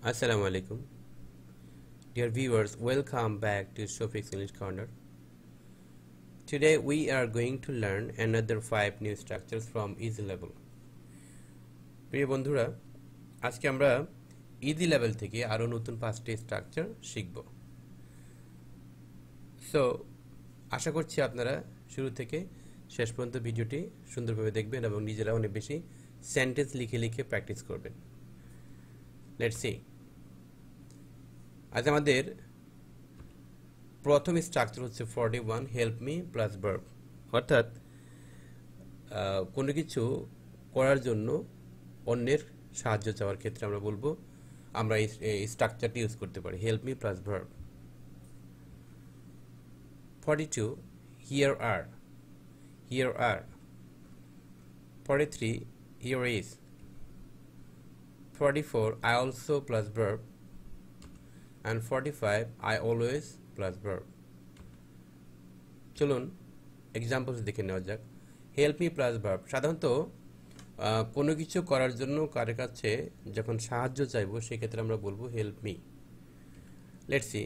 Assalamu alaikum. Dear viewers, welcome back to Shafiq's English Corner. Today we are going to learn another 5 new structures from easy level. প্রিয় বন্ধুরা, আজকে আমরা easy level থেকে আরো নতুন 5টি স্ট্রাকচার শিখব। সো আশা করছি আপনারা শুরু থেকে শেষ পর্যন্ত ভিডিওটি সুন্দরভাবে দেখবেন এবং নিজেরা অনেক বেশি সেন্টেন্স লিখে লিখে প্র্যাকটিস করবেন। Let's see. আজ আমাদের প্রথম স্ট্রাকচার হচ্ছে 41 হেল্প মি প্লাস ভার্ব, অর্থাৎ কোনো কিছু করার জন্য অন্যের সাহায্য চাওয়ার ক্ষেত্রে আমরা বলবো আমরা এই স্ট্রাকচারটি ইউজ করতে পারি, help me plus verb. 42 here are, here are. 43 here is. 44 I also plus verb, and 45 I always plus verb. চলুন এক্সাম্পলস দেখে নেওয়া যাক। হেল্প মি প্লাস ভার্ব, সাধারণত কোনো কিছু করার জন্য কারোর কাছে যখন সাহায্য চাইবো সেক্ষেত্রে আমরা বলবো help me. Let's see.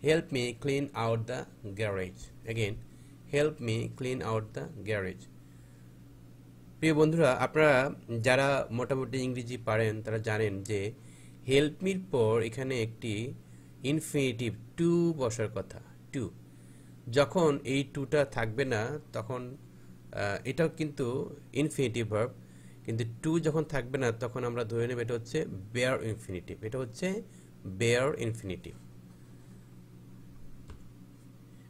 Help me clean out the garage. Again, help me clean out the garage. প্রিয় বন্ধুরা, আপনারা যারা মোটামুটি ইংরেজি পারেন তারা জানেন যে হেল্প মির পর এখানে একটি ইনফিনিটিভ টু বসার কথা, টু। যখন এই টুটা থাকবে না তখন এটাও কিন্তু ইনফিনিটিভ ভার্ব, কিন্তু টু যখন থাকবে না তখন আমরা ধরে নেব এটা হচ্ছে বেয়ার ইনফিনিটিভ, এটা হচ্ছে bare infinitive.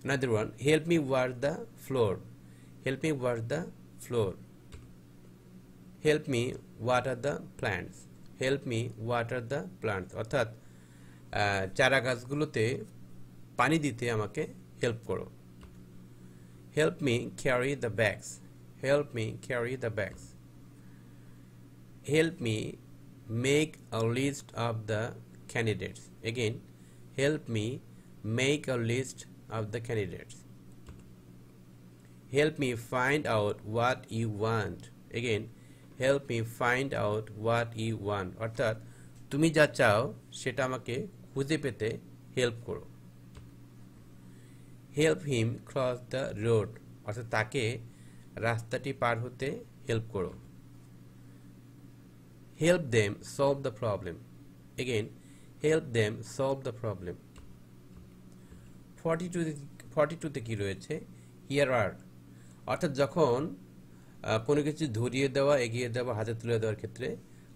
Another one, help me wash the floor. Help me wash the floor. Help me water the plants. Help me water the plants. অর্থাৎ চারা গাছগুলোতে পানি দিতে আমাকে হেল্প করো। Help me carry the bags. Help me carry the bags. Help me make a list of the candidates. Again, help me make a list of the candidates. Help me find out what you want. Again, help me find out what you want. অর্থাৎ তুমি যা চাও সেটা আমাকে খুঁজে পেতে help করো। Help him cross the road, অর্থাৎ তাকে রাস্তাটি পার হতে হেল্প করো। Help them solve the problem. Again, help them solve the problem. 42তে কি রয়েছে? হিয়ার আর, অর্থাৎ যখন কোনো কিছু ধরিয়ে দেওয়া, এগিয়ে দেওয়া, হাতে তুলে দেওয়ার ক্ষেত্রে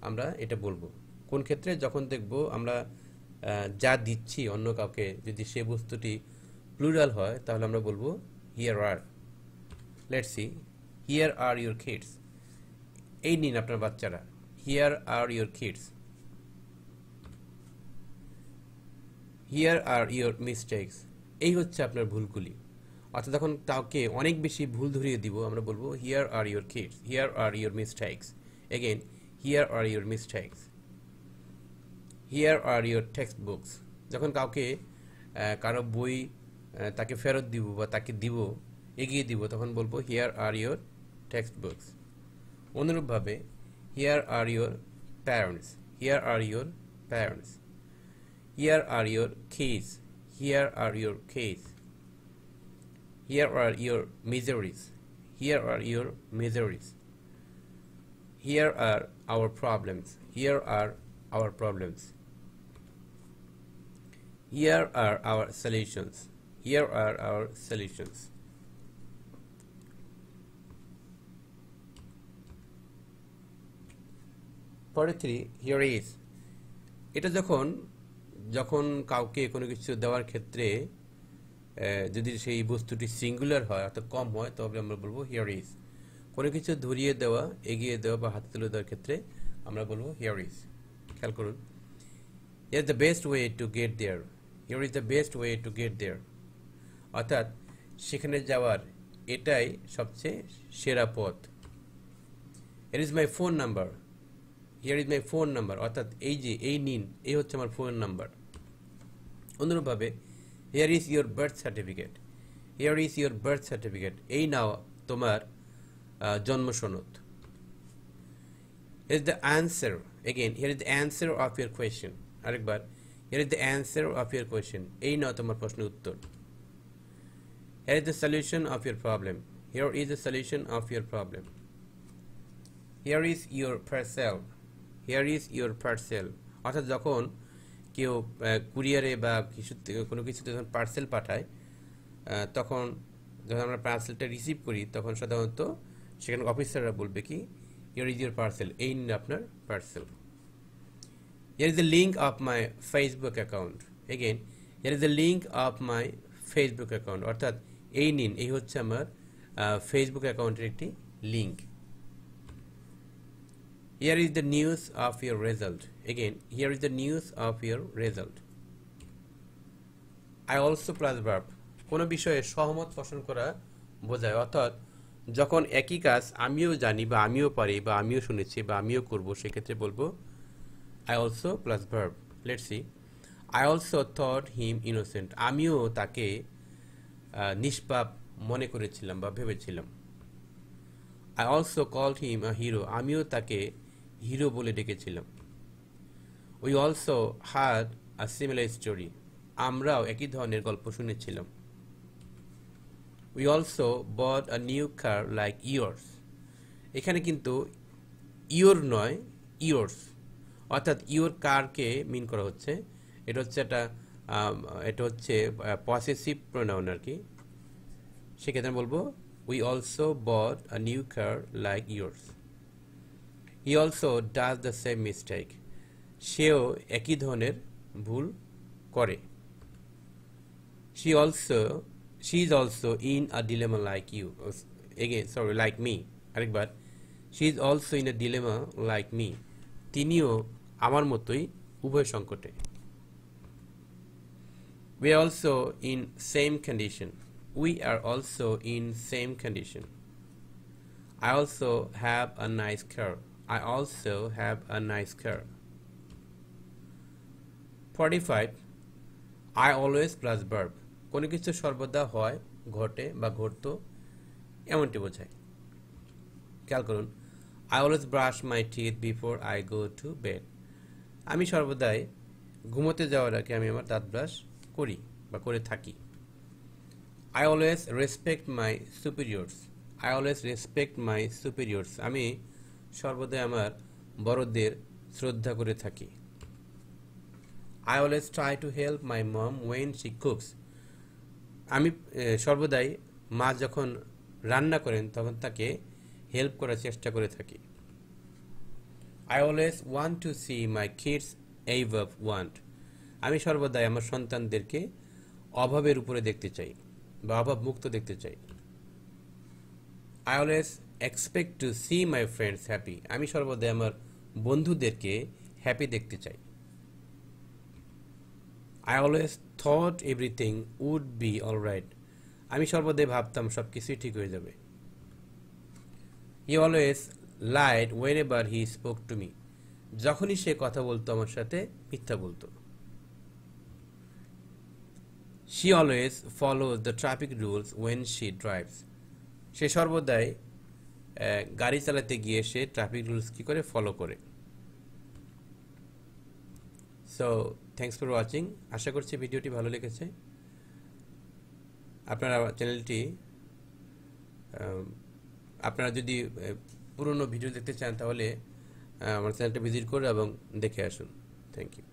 আমরা এটা বলবো। কোন ক্ষেত্রে? যখন দেখব আমরা যা দিচ্ছি অন্য কাউকে, যদি সে বস্তুটি প্লুরাল হয় তাহলে আমরা বলবো here are. Let's see. Here are your kids. এই নিন আপনার বাচ্চারা। Here are your kids. Here are your mistakes. এই হচ্ছে আপনার ভুলগুলি। অর্থাৎ যখন কাউকে অনেক বেশি ভুল ধরিয়ে দিব আমরা বলবো here are your kids, here are your mistakes. Again, here are your mistakes. Here are your text books. যখন কাউকে কারো বই তাকে ফেরত দিব বা তাকে দিব, এগিয়ে দিব, তখন বলবো here are your text books. অনুরূপভাবে here are your parents, here are your parents. Here are your kids, here are your kids. Here are your miseries. Here are your miseries. Here are our problems. Here are our problems. Here are our solutions. Here are our solutions. Forty-three, here is. এটা যখন কাউকে কোনো কিছু দেওয়ার ক্ষেত্রে যদি সেই বস্তুটি সিঙ্গুলার হয় অর্থাৎ কম হয় তবে আমরা বলবো হিয়ার ইজ। কোনো কিছু ধরিয়ে দেওয়া, এগিয়ে দেওয়া বা হাতে তুলে দেওয়ার ক্ষেত্রে আমরা বলবো হিয়ার ইজ। খেয়াল করুন, here is the best way to get there. Here is the best way to get there, অর্থাৎ সেখানে যাওয়ার এটাই সবচেয়ে সেরা পথ। Here is my phone number. Here is my phone number, অর্থাৎ এই যে এই নিন, এই হচ্ছে আমার ফোন নাম্বার। অনুরূপভাবে here is your birth certificate. Here is your birth certificate. এই নাও তোমার জন্ম সনদ। Here is the answer. Again, here is the answer of your question. আরেকবার, here is the answer of your question. এই নাও তোমার প্রশ্নের উত্তর। Here is the solution of your problem. Here is the solution of your problem. Here is your parcel. Here is your parcel. অর্থাৎ যখন কেউ কুরিয়ারে বা কোনো কিছুতে যখন পার্সেল পাঠায়, তখন যখন আমরা পার্সেলটা রিসিভ করি তখন সাধারণত সেখানে অফিসাররা বলবে কি, হিয়ার ইজ ইউর পার্সেল, এই নিন আপনার parcel. Here is the link of my Facebook account. Again, here is the link of my Facebook account, অর্থাৎ এই নিন, এই হচ্ছে আমার ফেসবুক অ্যাকাউন্টের একটি link. Here is the news of your result. Again, here is the news of your result. I also plus verb. কোনো বিষয়ে সহমত পোষণ করা বোঝায়, অর্থাৎ যখন একই কাজ আমিও জানি বা আমিও পারি বা আমিও শুনেছি বা আমিও করব, সেক্ষেত্রে বলবো I also plus verb. Let's see. I also thought him innocent. আমিও তাকে নিষ্পাপ মনে করেছিলাম বা ভেবেছিলাম। I also called him a hero. আমিও তাকে হিরো বলে ডেকেছিলাম। We also had a similar story. আমরাও একই ধরনের গল্প শুনেছিলাম। We also bought a new car like yours. এখানে কিন্তু your নয়, yours, অর্থাৎ your কারকে মিন করা হচ্ছে। এটা হচ্ছে পসেসিভ প্রোনাউন আর কি। সেক্ষেত্রে বলবো we also bought a new car like yours. He also does the same mistake. সেও একই ধরনের ভুল করে। She is also in a dilemma like you. Again, sorry, like me. আরেকবার, she is also in a dilemma like me. তিনিও আমার মতোই উভয় সংকটে। We are also in same condition. We are also in same condition. I also have a nice car. I also have a nice car. 45. I always plus verb. কোনো কিছু সর্বদা হয়, ঘটে বা ঘটতো এমনটি বোঝায়। খেয়াল করুন, I always brush my teeth before I go to bed. আমি সর্বদাই ঘুমোতে যাওয়ার আগে আমি আমার দাঁত ব্রাশ করি বা করে থাকি। I always respect my superiors. I always respect my superiors. আমি সর্বদাই আমার বড়দের শ্রদ্ধা করে থাকি। I always try to help my mom when she cooks. আমি সর্বদাই মা যখন রান্না করেন তখন তাকে হেল্প করার চেষ্টা করে থাকি। I always want to see my kids above want. আমি সর্বদাই আমার সন্তানদেরকে অভাবের উপরে দেখতে চাই বা অভাব মুক্ত দেখতে চাই। I always expect to see my friends happy. আমি সর্বদাই আমার বন্ধুদেরকে হ্যাপি দেখতে চাই। I always thought everything would be alright. আমি সর্বদাই ভাবতাম সব কিছুই ঠিক হয়ে যাবে। He always lied whenever he spoke to me. যখনই সে কথা বলতো আমার সাথে মিথ্যা বলতো। She always follows the traffic rules when she drives. সে সর্বদাই গাড়ি চালাতে গিয়ে সে ট্রাফিক রুলস কি করে ফলো করে। So thanks for watching. আশা করছি ভিডিওটি ভালো লেগেছে। আপনারা যদি পুরনো ভিডিও দেখতে চান তাহলে আমার চ্যানেলটা ভিজিট করে এবং দেখে আসুন। Thank you.